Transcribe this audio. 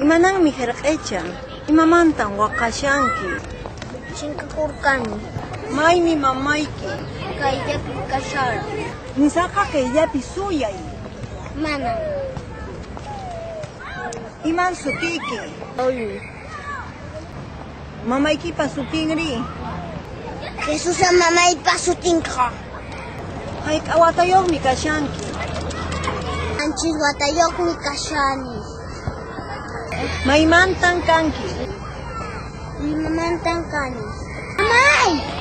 Imananmi hirq'ichan? Imamantan waqashanki? Chinkakurkani. Maymi mamayki? Kayllapi kashara. Nisaqa kayllapi suyay. Mana. Iman sutiyki? Oyu. Mamaykipa sutinri? Jesusa mamaypa sutinqa. Hayk'awatayuqmi kashanki? Anchis watayuqmi kashani. Maymantan kanki? Limamantan kani. Mamay!